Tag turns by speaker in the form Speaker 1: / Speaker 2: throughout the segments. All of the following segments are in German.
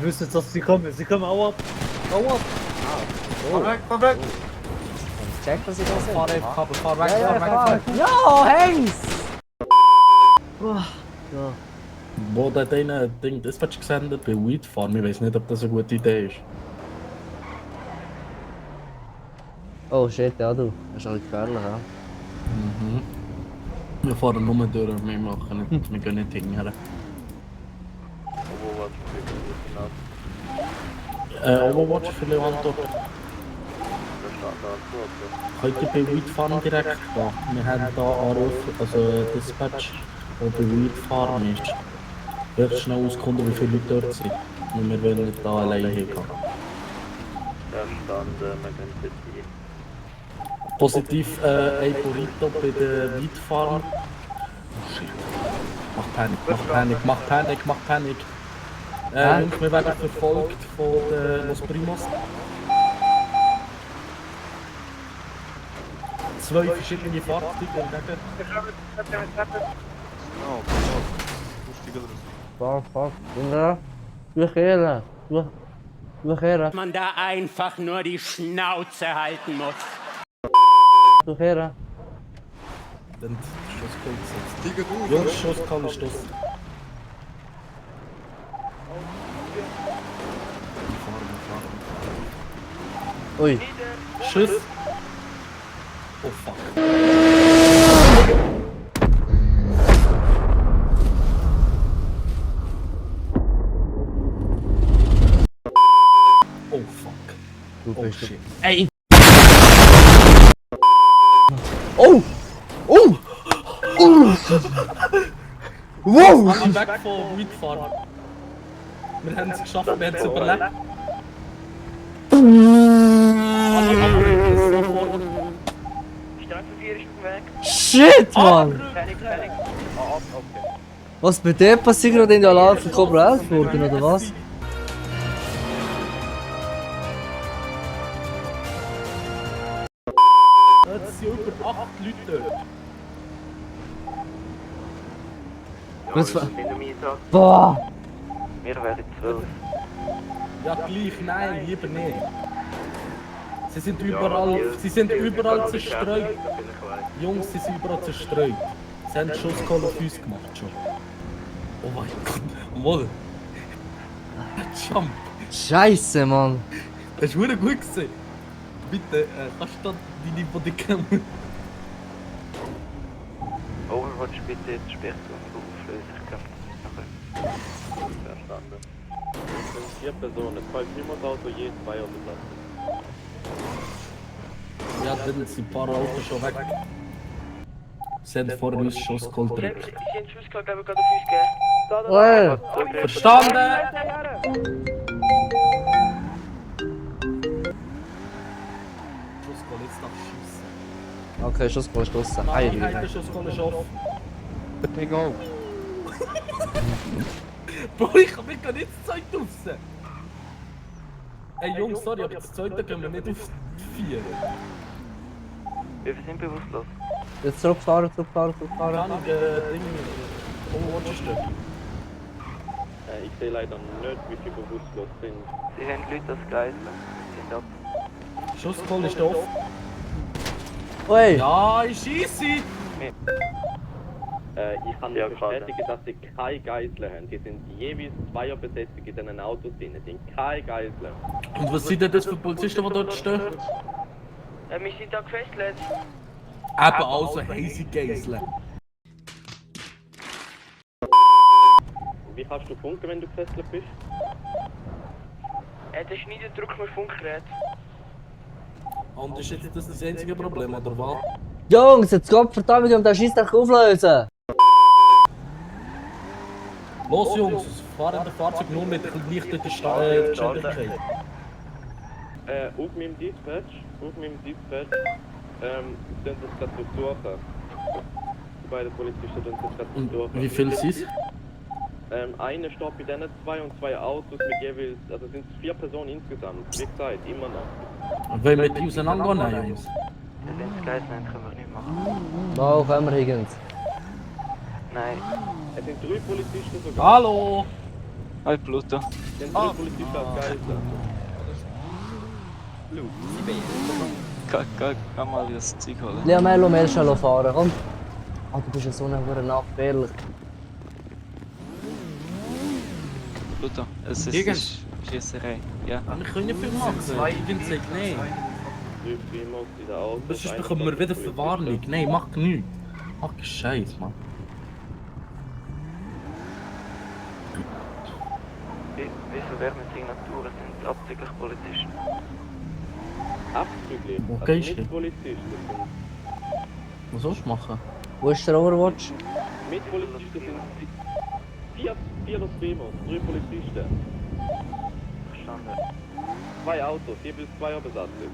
Speaker 1: Sie wissen jetzt, dass sie kommen. Sie kommen, hau ab. Hau ab.
Speaker 2: Fahr weg, fahr weg.
Speaker 3: Check, was ich da sehe.
Speaker 2: Fahr weg, fahr weg,
Speaker 3: Ja,
Speaker 2: fahr weg.
Speaker 3: ja, hängs!
Speaker 1: Ja.
Speaker 4: Wo der Ding Dispatch gesendet bei Weed Farm, ich weiß nicht, ob das eine gute Idee ist.
Speaker 3: Oh shit, ja du. Das ist halt gefährlich, ja.
Speaker 4: Mhm. Wir fahren nur durch, wir machen nicht, wir gehen nicht hinterher. Overwatch für Levanto. Könnt ihr bei Weed Farm direkt gehen? Wir haben hier Anruf, also Dispatch, der bei Weed Farm ist. Wird schnell auskunden, wie viele Leute dort sind. Und wir wollen nicht hier alleine hingehen.
Speaker 5: Verstanden, wir können bitte.
Speaker 4: Positiv ein Burrito bei der Weed Farm. Oh shit. Mach Panik, mach Panik, mach Panik, mach Panik. Jungs, wir werden verfolgt von den Los Primos. 2 verschiedene Fahrzeuge entgegen.
Speaker 3: Fuck. Und da? Durchkehren. Durchkehren.
Speaker 6: Man da einfach nur die Schnauze halten muss.
Speaker 3: Durchkehren.
Speaker 4: Dann Schusskoll gesetzt.
Speaker 2: Tiger du,
Speaker 4: Jungs, Schusskoll ist das.
Speaker 3: Ui.
Speaker 4: Schuss. Oh fuck. Oh fuck. Oh shit.
Speaker 3: Ey! Oh! Oh! Oh! Wow!
Speaker 4: Ich bin weg von Weed Farm. Wir haben es geschafft, wir haben es überlebt.
Speaker 5: Straßenvier ist auf dem Weg.
Speaker 3: Shit, Mann!
Speaker 5: Fertig.
Speaker 3: Was bei dir passiert gerade in der Alarm von Cobra 11 wurden, oder was?
Speaker 4: Jetzt sind über 8 Leute dort.
Speaker 3: Was war-
Speaker 5: Wir sind im Einsatz.
Speaker 3: Boah!
Speaker 5: Wir werden 12.
Speaker 4: Ja gleich, nein, lieber nicht. Sie sind überall zerstreut. Jungs, sie sind überall zerstreut. Sie haben Schusskoll auf uns gemacht schon. Oh mein Gott, Mann. Jump.
Speaker 3: Scheiße, Mann!
Speaker 4: Das ist verdammt gut gewesen. Bitte, kannst du da deine Bodycam...
Speaker 5: Overwatch bitte jetzt sperrt und Auflösung. Verstanden.
Speaker 7: Es sind 4 Personen, 2 Primus-Auto, je 2 auf dem Platz.
Speaker 4: Ja, dann sind ein paar Autos schon weg. Sie haben vor uns Schusskoll gedrückt.
Speaker 5: Die sind Schusscall, glaube ich, gerade auf uns gehen.
Speaker 3: Ey!
Speaker 4: Verstanden! Schusskoll, jetzt darf ich schiessen.
Speaker 3: Okay, Schussball ist draussen.
Speaker 4: Nein,
Speaker 3: Ei,
Speaker 4: der Schusskoll ist offen.
Speaker 2: Hey, go.
Speaker 4: Bro, ich hab mich gar nicht das Zeug raus. Ey Jungs, sorry, aber das zweite gehen wir nicht auf 4.
Speaker 5: Wir sind bewusstlos.
Speaker 3: Jetzt zurückfahren.
Speaker 4: Kann ich Ding Overwatch stellen?
Speaker 7: Ich sehe leider nicht, wie viele bewusstlos sind.
Speaker 5: Sie haben Leute als Geiseln. Sind ab.
Speaker 4: Schusskoll ist offen.
Speaker 3: Oi!
Speaker 4: Ja, ich schieße!
Speaker 7: Ich kann
Speaker 5: Ja,
Speaker 7: bestätigen, dass sie keine Geiseln haben. Die sind jeweils Zweierbesetzung in diesen Autos drin. Die sind keine Geiseln.
Speaker 4: Und was sind denn das für Polizisten, die dort stehen?
Speaker 5: Wir sind da gefesselt.
Speaker 4: Eben also heisige Geiseln.
Speaker 7: Wie kannst du funken, wenn du gefesselt bist?
Speaker 5: Der Schneider drückt mir Funkgerät.
Speaker 4: Und ist jetzt das einzige Problem, oder was?
Speaker 3: Jungs, jetzt kommt verdammt, wir den Scheissdreck auflösen!
Speaker 4: Los Jungs, fahren das Fahrzeug nur mit leichter Geschwindigkeit.
Speaker 7: Auf meinem Dispatch, tun sie das gerade durchsuchen. Die beiden Polizisten tun das gerade
Speaker 4: Und
Speaker 7: durchsuchen.
Speaker 4: wie viel sind es?
Speaker 7: Eine steht bei diesen 2 und 2 Autos mit jeweils, also sind es 4 Personen insgesamt. Wie gesagt, immer noch.
Speaker 4: Wollen wir die auseinandernehmen, Jungs?
Speaker 5: Wenn es Geiseln haben, können wir nicht machen.
Speaker 3: Wow, können wir Higgins.
Speaker 5: Nein.
Speaker 7: Es sind 3 Polizisten sogar.
Speaker 4: Hallo!
Speaker 5: Hi Pluto.
Speaker 7: Den drei Polizisten als Geisel.
Speaker 5: Kann mal das Zeug holen.
Speaker 3: Leo Mello, schnell fahren, komm. Ah, du bist ja so ein verdammter Nachbärler.
Speaker 5: Pluto, es
Speaker 4: Gegen-
Speaker 5: ist Schiesserei. Ja.
Speaker 4: Wir können nicht viel machen. Irgendwie sagt nein.
Speaker 7: Drei Primos in der Auto.
Speaker 4: Sonst bekommen wir wieder Verwarnung. Nein, mach nichts. Mach keinen Scheiß, Mann.
Speaker 5: Wie viel Wärmesignaturen sind absichtlich Polizisten?
Speaker 7: Abzüglich.
Speaker 4: Okay,
Speaker 7: Also
Speaker 4: shit.
Speaker 7: nicht Polizisten.
Speaker 4: Was sollst du machen?
Speaker 3: Wo ist der Overwatch?
Speaker 7: Mit Polizisten sind vier los Primos, 3 Polizisten.
Speaker 5: Verstanden.
Speaker 7: 2 Autos, 4 bis 2 Besatzung.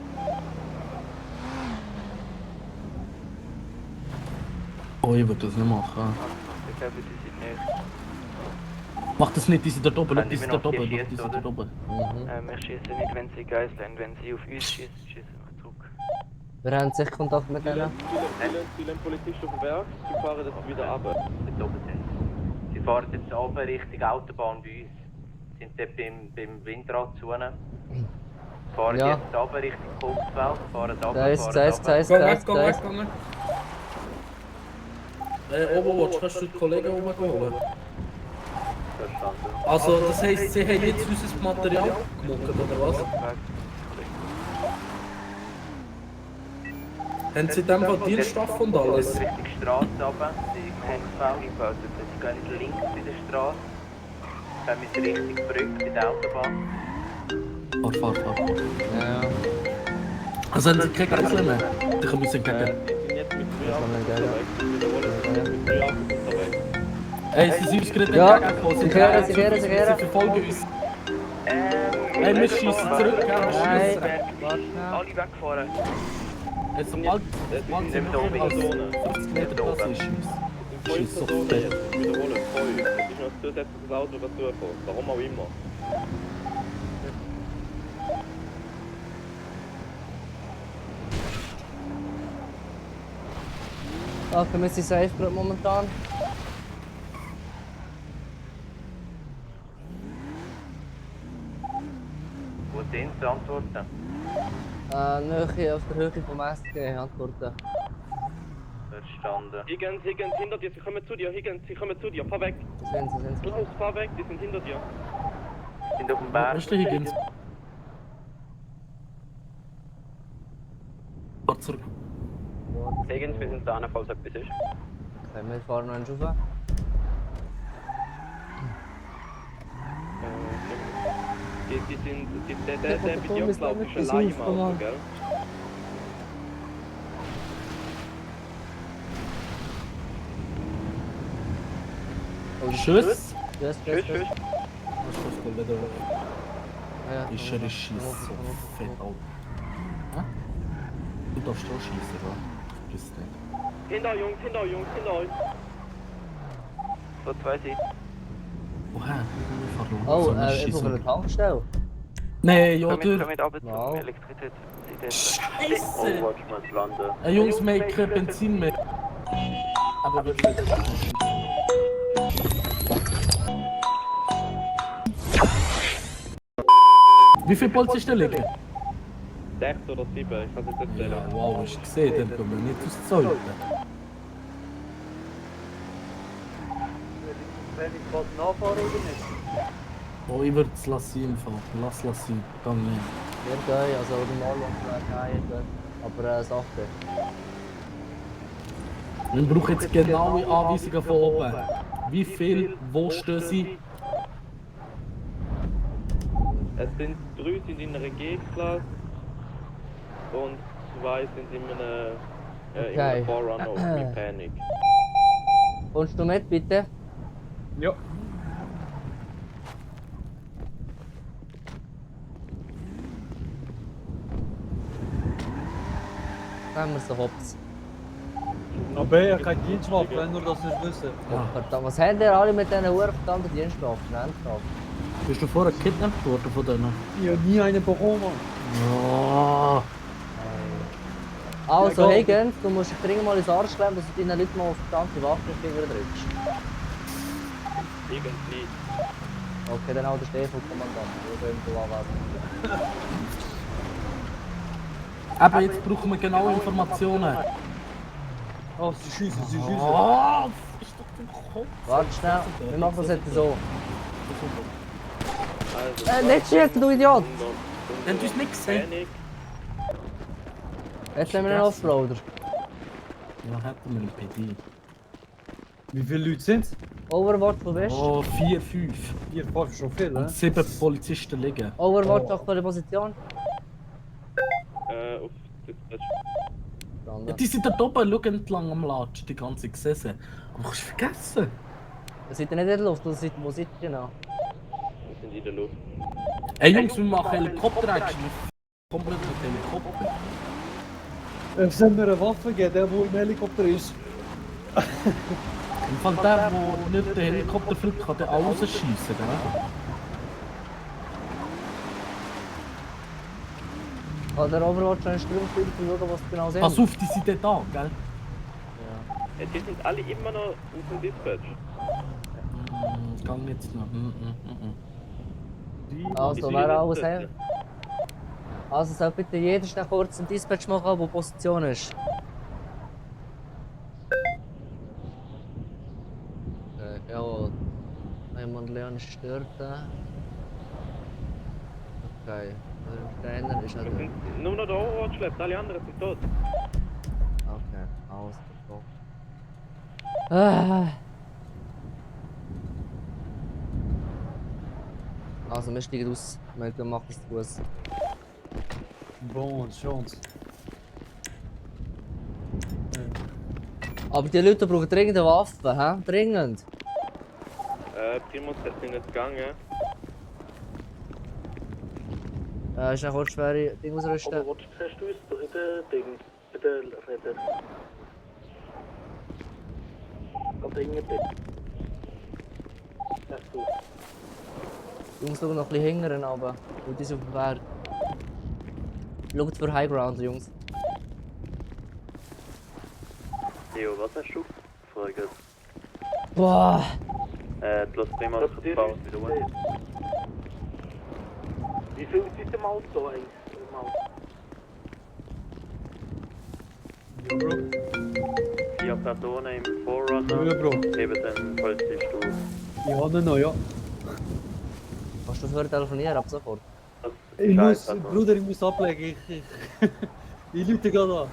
Speaker 4: Oh, ich würde das nicht machen.
Speaker 5: Ich glaube, die sind nicht.
Speaker 4: Mach das nicht, die sind dort oben,
Speaker 5: Können
Speaker 4: die
Speaker 5: die
Speaker 4: sind
Speaker 5: mir
Speaker 4: dort
Speaker 5: noch
Speaker 4: oben,
Speaker 5: hier
Speaker 4: die sind
Speaker 5: schießen,
Speaker 4: dort oben.
Speaker 5: Wir schießen nicht, wenn sie geiseln. Wenn sie auf uns schießen, schießen wir zurück.
Speaker 3: Wir haben sicher Kontakt mit denen.
Speaker 7: Viele Polizisten auf dem Werk, sie fahren das wieder runter.
Speaker 8: Dort oben sind sie. Sie fahren jetzt runter Richtung Autobahn bei uns. Sind dort beim Windradzonen. Fahren
Speaker 3: Ja.
Speaker 8: jetzt runter Richtung Kopfwelt, fahren runter,
Speaker 3: Da ist,
Speaker 8: fahren
Speaker 3: da ist,
Speaker 8: runter.
Speaker 3: da ist,
Speaker 4: Geh
Speaker 3: da
Speaker 4: weg,
Speaker 3: ist,
Speaker 4: geh
Speaker 3: da
Speaker 4: weg,
Speaker 3: ist.
Speaker 4: geh weg. Overwatch, kannst du die Kollegen holen?
Speaker 8: Verstanden.
Speaker 4: Also, das heisst, sie haben jetzt unser Material gemuckert, oder was? Haben sie in dem Fall Dienststrafe und alles?
Speaker 8: Richtung Straße runter, die Kopfwelt. Sie gehen links bei der Straße. Dann mit Richtung Brücke bei der Autobahn.
Speaker 4: Fahr.
Speaker 3: Ja, ja.
Speaker 4: Also haben sie keine Geisel mehr? Die müssen gegen...
Speaker 7: Die sind jetzt mit 3 Autos
Speaker 3: kann man geil,
Speaker 7: unterwegs. Wiederholen, sie sind mit 3 Autos unterwegs.
Speaker 4: Ey, sie sind uns gerade
Speaker 3: Ja,
Speaker 4: entgegengekommen.
Speaker 3: sie kehren.
Speaker 4: Sie verfolgen uns. Ey, wir schiessen zurück, ja, wir
Speaker 3: Nein,
Speaker 4: schiessen.
Speaker 3: warte schnell.
Speaker 8: Alle wegfahren.
Speaker 4: Jetzt sobald
Speaker 7: sind
Speaker 4: sie
Speaker 7: in
Speaker 4: noch
Speaker 7: der
Speaker 4: als
Speaker 7: Zone.
Speaker 4: 50 Meter Platz ist, schiessen.
Speaker 7: Voll
Speaker 4: Schieß so
Speaker 7: Zone
Speaker 4: fett.
Speaker 7: jetzt. Wiederholen, voll. Es ist noch ein zusätzliches Auto dazugekommen. Warum auch immer.
Speaker 3: Okay, wir sind safe gerade momentan.
Speaker 8: Wo sind sie? Antworten.
Speaker 3: Nähe auf der Höhe vom SG, Antworten.
Speaker 8: Verstanden.
Speaker 7: Higgins, hinter dir, sie kommen zu dir, Higgins, sie kommen zu dir, fahr weg.
Speaker 3: Sie sind
Speaker 7: Klaus, fahr weg, die sind hinter dir.
Speaker 8: Sind auf dem
Speaker 4: Wo
Speaker 8: Berg.
Speaker 4: ist der Higgins? Fahr zurück.
Speaker 8: Higgins, wir sind da, falls etwas ist.
Speaker 3: Okay, wir fahren noch einen rauf.
Speaker 7: Der bei dir glaubt, ist allein im Auto, gell?
Speaker 4: Schuss!
Speaker 3: Tschüss. Ja,
Speaker 4: Ich schieße so fett auf. Hä? Du darfst auch schießen, oder? Das nicht.
Speaker 7: Hinter euch, hinter euch.
Speaker 5: Von 2 Seiten.
Speaker 4: Woher? Ich fahr
Speaker 3: Oh,
Speaker 4: langsam, ich
Speaker 3: ich
Speaker 4: schieße.
Speaker 3: brauche eine Tankstelle.
Speaker 4: Nein, ja,
Speaker 5: Komm
Speaker 4: durch.
Speaker 5: mit runter zum
Speaker 3: Wow.
Speaker 5: Elektrizität.
Speaker 4: Scheiße!
Speaker 8: muss landen.
Speaker 4: Jungs, wir haben kein Benzin mehr. Aber wirklich. Wie viele Polizisten liegen?
Speaker 7: 6 oder 7, ich kann es jetzt nicht
Speaker 4: Ja,
Speaker 7: zählen.
Speaker 4: wow, hast du gesehen, dann kommen wir nicht aus Zeug.
Speaker 1: Wenn ich gerade nachfahre oder nicht?
Speaker 4: Oh, ich würde es lassen im Fall. Lass ihn. Gang nicht.
Speaker 3: Wir gehen, also normal und gehen, aber Sache.
Speaker 4: Wir brauchen jetzt genaue Anweisungen von oben. Wie viel, wo stehen sie?
Speaker 7: Es sind 3 sind in einer G-Klasse und 2 sind in einem
Speaker 3: Okay.
Speaker 7: einem Forerunner auf Mi Panic.
Speaker 3: Kommst du mit, bitte?
Speaker 1: Ja.
Speaker 3: Dann haben wir so hops.
Speaker 1: Aber ich habe keine Dienstwaffe, wenn nur das nicht wissen.
Speaker 3: Verdammt, was haben ihr alle mit diesen verdammten Dienststrafen?
Speaker 4: Bist du vorher gekidnappt worden von denen?
Speaker 1: Ich habe nie einen bekommen.
Speaker 4: Ja.
Speaker 3: Also,
Speaker 1: Ja,
Speaker 3: Higgins, du musst dich dringend mal ins Arsch klemmen, dass du deinen Leuten mal auf verdammte Waffenfinger drückst.
Speaker 7: Irgendwie.
Speaker 3: Okay, dann auch der Stefan-Kommandant. Wir können so anwarten.
Speaker 4: Aber jetzt brauchen wir genaue Informationen.
Speaker 1: Oh, sie schießen, sie schießen.
Speaker 4: Oh, ist doch zum Kopf.
Speaker 3: Warte schnell, wir machen das jetzt so.
Speaker 7: Also,
Speaker 3: Nicht schießen, du Idiot!
Speaker 4: Dann hast du es nicht gesehen.
Speaker 7: Panic.
Speaker 3: Jetzt nehmen wir einen Offroader.
Speaker 4: Ja, hätten wir einen PD.
Speaker 1: Wie viele Leute sind es?
Speaker 3: Overwatch, wo bist du?
Speaker 4: Oh, 4, 5.
Speaker 1: Hier fahren schon viel, ne?
Speaker 4: Und 7 Polizisten liegen.
Speaker 3: Overwatch, auf welcher Position?
Speaker 7: Auf Dispatch.
Speaker 4: Ja, die sind dort oben, schau entlang am Latsch, die ganze gesessen. Aber kannst du vergessen?
Speaker 3: Ihr seid ihr nicht in der Luft, wo seid ihr genau?
Speaker 7: Wir sind in der Luft.
Speaker 4: Ey Jungs, wir machen Helikopter-Action. Komplett mit Helikopter.
Speaker 1: Es soll mir eine Waffe geben, der wo im Helikopter ist.
Speaker 4: Im Fall der, der nicht den Helikopter fliegt, kann der auch rausschiessen, gell?
Speaker 3: Oder Overwatch einen Stromfilm zu schauen, was genau sind.
Speaker 4: Pass auf, die sind dort da, gell?
Speaker 7: Die sind alle immer noch auf dem Dispatch.
Speaker 4: Gang jetzt noch.
Speaker 3: Also, wer alles haben. Also, soll bitte jeder schnell kurz einen Dispatch machen, wo Position ist. Ja, jemand Leon ist stört. Okay, der Trainer ist halt.
Speaker 7: Nur noch der Overwatch lebt, alle anderen sind tot.
Speaker 3: Okay, alles klar. Also, wir steigen aus. Wir machen es zu Fuß.
Speaker 1: Bon, Chance.
Speaker 3: Aber die Leute brauchen dringend eine Waffe, hä? Dringend.
Speaker 7: Primus hat nicht gegangen.
Speaker 3: Ist noch kurz schwere Dinge ausrüsten.
Speaker 9: Overwatch, hast du uns doch in der Ding, bei der Rede. Oder irgendwie. Hast du.
Speaker 3: Jungs, schauen noch ein bisschen hingern, aber gut ist auf dem Berg. Schaut für Highground, Jungs.
Speaker 7: Theo, was hast du? Frage.
Speaker 3: Boah!
Speaker 7: Plus Primus hat gebaut, wieder was?
Speaker 9: Wie viel sind im Auto eigentlich? Im Auto?
Speaker 7: 4 Personen im Forerunner.
Speaker 1: Ja, Bro.
Speaker 7: Eben dann Polizist auf.
Speaker 1: Ja, noch, ja.
Speaker 3: Kannst du vorher telefonieren, ab sofort?
Speaker 1: Ich muss, Bruder, ich muss ablegen. Ich Leute gerade an.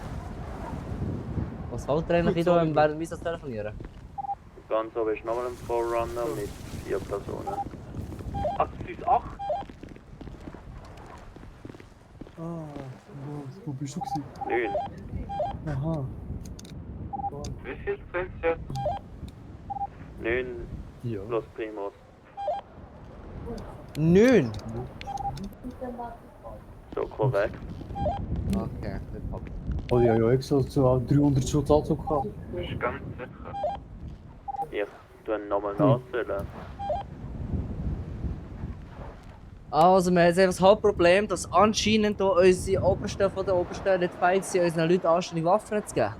Speaker 3: Was fällt dir eigentlich ein, während wir telefonieren?
Speaker 7: Ganz oben ist nochmal ein Forerunner mit 4 Personen.
Speaker 9: Ach, es sind 8?
Speaker 1: Wo bist du gewesen?
Speaker 7: 9.
Speaker 1: Aha.
Speaker 8: Wie viel sind es jetzt?
Speaker 7: 9
Speaker 1: Ja.
Speaker 7: plus Primus.
Speaker 3: 9!
Speaker 7: So korrekt.
Speaker 3: Okay, nicht packen.
Speaker 1: Oh ja, ja, ich soll so 300 Schutz Anzug haben.
Speaker 8: Bist ganz sicher?
Speaker 7: Ich tue nochmal nachzählen.
Speaker 3: Also, wir haben jetzt einfach das Hauptproblem, dass anscheinend hier unsere Obersten von der Obersten nicht fähig sind, unseren Leuten anständige Waffen zu geben.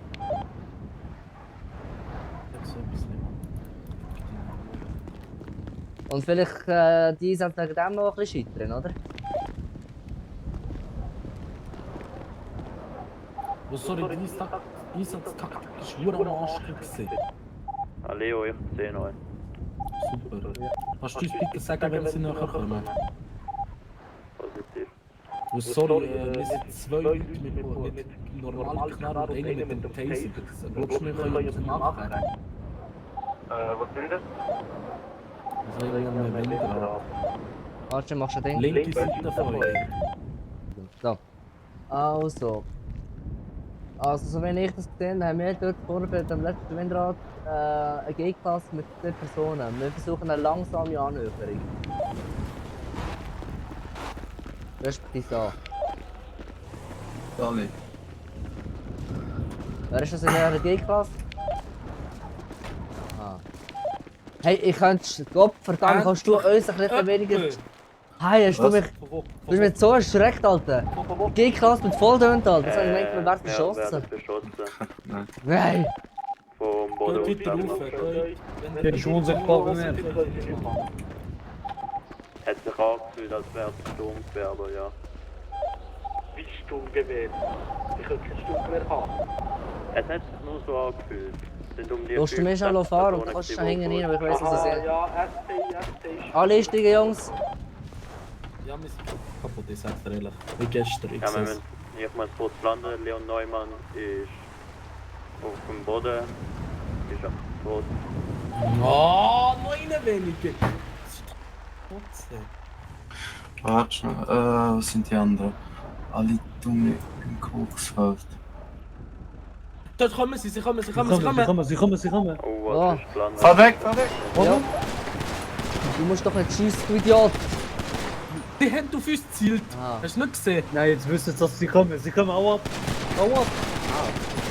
Speaker 3: Und vielleicht die Einsätze wegen dem noch ein bisschen scheitern, oder?
Speaker 4: Oh, sorry, die Einsatztaktik ist nur am Arschloch gewesen.
Speaker 7: Leo, ich sehe euch.
Speaker 4: Super. Kannst du uns bitte sagen, wenn sie nachher kommen?
Speaker 7: Positiv.
Speaker 4: Oh, sorry, wir sind 2 Leute mit normalen Knarren und einer mit dem Taser. Glaubst du, wir können das machen?
Speaker 8: Was sind das?
Speaker 4: Das wäre ja eine Wende.
Speaker 3: Warte, machst du ein Ding?
Speaker 4: Linke Seite von euch.
Speaker 3: So. Also, so wenn ich das gesehen habe, haben wir dort vorne bei dem letzten Windrad eine G-Klasse mit 2 Personen. Wir versuchen eine langsame Annäherung. Respektive so.
Speaker 1: Dani.
Speaker 3: Wer ist das in der G-Klasse? Aha. Hey, ich könnte... Gott verdammt, kannst du uns ein bisschen weniger... Hey, hast du mich... Du bist mir so erschreckt, Alter. G-Klasse mit Volltönt, Alter. Das habe ich gedacht, wir werden beschossen.
Speaker 7: Ja, werden beschossen.
Speaker 3: Nein!
Speaker 7: Vom Boden
Speaker 4: Geht weiter
Speaker 7: aus.
Speaker 4: rauf,
Speaker 1: Der ist unsichtbar bei mir.
Speaker 7: Hat sich angefühlt, als wäre es ein Sturmgewehr, aber ja.
Speaker 9: Wie Sturmgewehr? Ich will kein Sturmgewehr haben.
Speaker 7: Es hat sich nur so angefühlt. Sind um die
Speaker 3: Lass du mich schon fahren und kannst schon hängen rein, aber ich weiss, was es ist.
Speaker 9: Ja, ST.
Speaker 3: Alle steigen, Jungs.
Speaker 4: Ja, wir sind kaputt, ich sag's dir ehrlich. Wie gestern, ich
Speaker 7: Ja,
Speaker 4: seh's.
Speaker 7: ich muss kurz landen. Leon Neumann ist auf dem Boden. Ist tot.
Speaker 4: Oh, noch eine weniger. Trotzdem.
Speaker 10: Warte schnell, was sind die anderen? Alle dumme im Koksfeld.
Speaker 4: Dort kommen sie kommen.
Speaker 1: Sie kommen.
Speaker 7: Oh,
Speaker 3: Ja.
Speaker 7: was ist gelandet?
Speaker 10: Fahr weg, fahr weg!
Speaker 3: Ja. Du musst doch nicht schiessen, du Idiot.
Speaker 4: Die haben auf uns gezielt.
Speaker 3: Ah.
Speaker 4: Hast du nicht gesehen?
Speaker 1: Nein, jetzt wissen sie, dass sie kommen. Sie kommen, hau ab. Hau ab.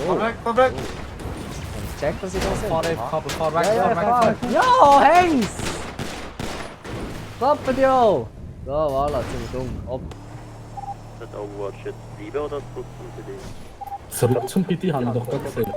Speaker 10: Fahr weg, fahr weg!
Speaker 3: Check, was ich da sehe.
Speaker 2: Fahr einfach, Kabel, fahr weg,
Speaker 3: Ja, ja,
Speaker 2: fahr weg.
Speaker 3: fahr. Ja, häng's! Klappen, jo! So, voilà, sind wir dumm. Ab.
Speaker 7: Hat Overwatch jetzt lieber oder trotzdem für dich?
Speaker 4: Zurück zum PT haben wir doch gerade gesehen.